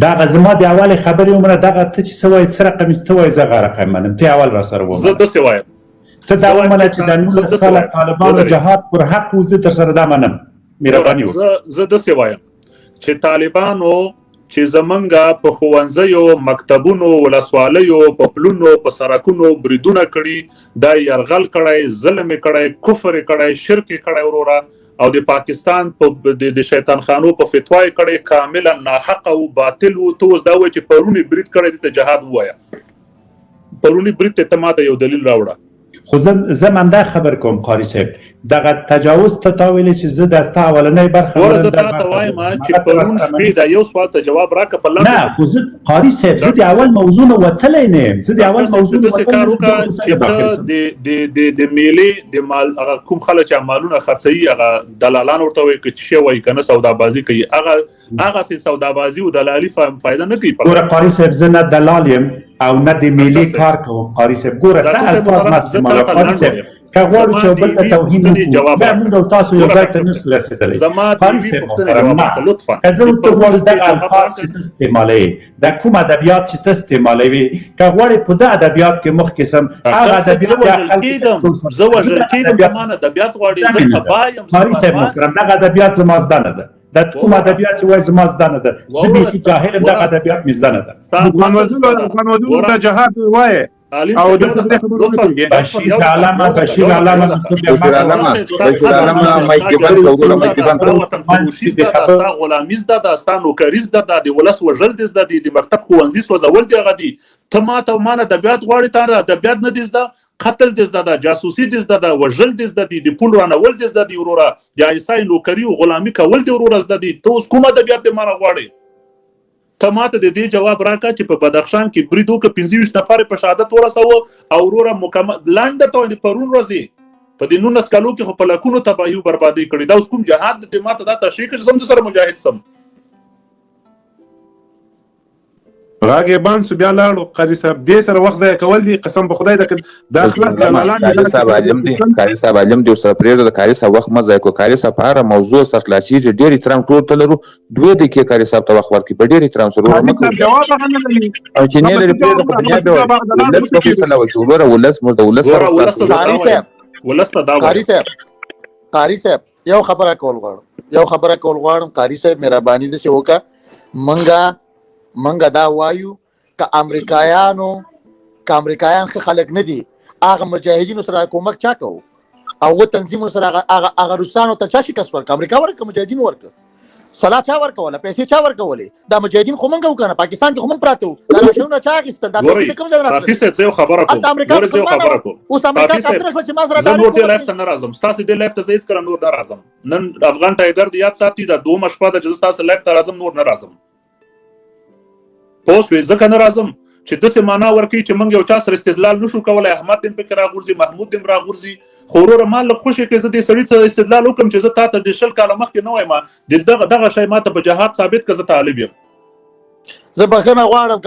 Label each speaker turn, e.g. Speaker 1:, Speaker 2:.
Speaker 1: دغه زما د اولې خبرې عمره دغه ته چې څه وایي څه رقم ته وایي زه هغه رقم منم ته اول را سره ومنه
Speaker 2: زه داسې وایم
Speaker 1: ته دا ومنه چې د 19 کاله طالبانو جهاد پر حق و زه در سره دا منم مهرباني وکړه
Speaker 2: زه داسې وایم چې طالبانو چې زمونږ په ښوونځیو مکتبونو ولسوالیو په پلونو په سړکونو بریدونه کړي دا یرغل کړی ظلم یې کړی کفر یې کړی شرک یې کړی وروره او د پاکستان په د شیطان خانو په فتوا یې کړی کاملا ناحقه او باطل و ته اوس دا وایي چې پرونی برید کړی دې ته جهاد ووایه پرونی برید ته ماته یو دلیل راوړه
Speaker 1: خو زه همدا خبر کوم قاري صاحب دغه تجاوز ته تا ویلې چې زه د ستا اولنۍ برخه
Speaker 2: زه تا وایم چې پرون شپې دا یو سوال ته جواب راکړه په
Speaker 1: نه خو زه قاري صاحب زه د اول موضوع نه وتلی نه یم زه د اول موضوع نه
Speaker 2: وتلی کار وکړه چې د میلې د مال هغه کوم خلک چې مالونه خرڅوي هغه دلالان ورته وایي که څه وایي که نه سودابازي کوي هغه سودابازي او دلالي فایده نه کوي
Speaker 1: ګوره قاري صاحب زه نه دلال یم او نه د میلې کار کوم قاري صاحب ګوره دا الفاظ مه استعمالوه قاري صاحب که غواړو چې بل ته توهین وکړو بیا موږ او تاسو یو ځای ته نشو رسېدلی قاري صاحب محترم که زه ورته غواړم دغه الفاظ چې ته استعمالوې دا کوم ادبیات چې ته استعمالوې که غواړې په ده ادبیات کې مخکې سم هغه ادبیات
Speaker 2: زه وژل کېدم زما ادبیات غواړې زه تباه یم
Speaker 1: قاري صاحب محترم دغه ادبیات زما زده نه ده دا کوم ادبیات چې وایي زما زده نه ده زه بیخي جاهل یم دغه ادبیات مې زده نه ده
Speaker 3: د جهاد وایي او د
Speaker 1: بشیر علامه
Speaker 2: غلامي زده ده ستا نوکري زده ده د ولس وژل دې زده دي د مکتب ښوونځي سوځول دي هغه دي ته ماته او مان ادبیات غواړې تا ادبیات نه دي زده قتل دې زده ده جاسوسي دې زده ده وژل دې زده دي د پول رانول دې زده دي وروره د عیسی نوکري او غلامي کول دې وروره زده دي ته اوس کوم ادبیات دې مانه غواړې ته ماته د دې جواب راکړه چې په بدخشان کې برید وکړه 25 نفر په شهادت ورسوه او وروره مکمل لاندې درته وایم د پرون ورځې په دې 19 کالو کې خو په لکونو تباهي او بربادي کړې دا اوس کوم جهاد د ماته دا تشریح کړي زم سره مجاهد سم
Speaker 3: راګې باندې بیا لاړو قاری صاحب دې سره وخت ځای کول دي قسم په خدای دا خلاص دلالان
Speaker 4: قاری صاحب عالم دي سره پرېږده د قاری صاحب وخت مه ضایع کړو قاری صاحب په هره موضوع سره خلاصېږي ډېر احترام ټول ته لرو 2 دقیقې قاری صاحب ته وخت ورکړي په ډېر احترام سره او چې نه لري پرېږده په دنیا به ولس په فیصله وکړي وروره ولس موږ د ولس
Speaker 5: قاری صاحب یو خبره کول غواړم قاری صاحب مهرباني داسې وکړه منګه دا وایو که امریکایان ښه خلک نه دي هغه مجاهدینو سره کومک چا کوو او هغه تنظیمونو سره هغه روسانو ته چا شکست ورکړه امریکا ورکړه مجاهدین ورکړه سلا چا ورکوله پیسې چا ورکولې دا مجاهدین خو موږ وکړه پاکستان کې خو موږ پراته وو دا راشنونه چا اخیستل دا کوم ځای راځي
Speaker 2: زه خبره کوم
Speaker 5: اوس امریکا کافر شو چې ما سره
Speaker 2: زه نور دې لایف ته نه راځم ستاسو دې لایف ته زه هیڅ کله نور نه راځم نن افغان ټایګر د یاد ساتي دا 2 شپه د چې تاسو لایف ته راځم نور نه راځم پوس وی ځکه نه راځم چې داسې معنا ورکوي چې موږ یو چا سره استدلال نشو کولی احمد دې پکې راغورځي محمود دې راغورځي خو وروره ما لږ خوښې کړې زه دې سړي ته استدلال وکړم چې زه تا ته د 20 کاله مخکې نه وایم دغه شی ما ته په جهاد ثابت که زه طالب یم
Speaker 5: زه بخښنه غواړم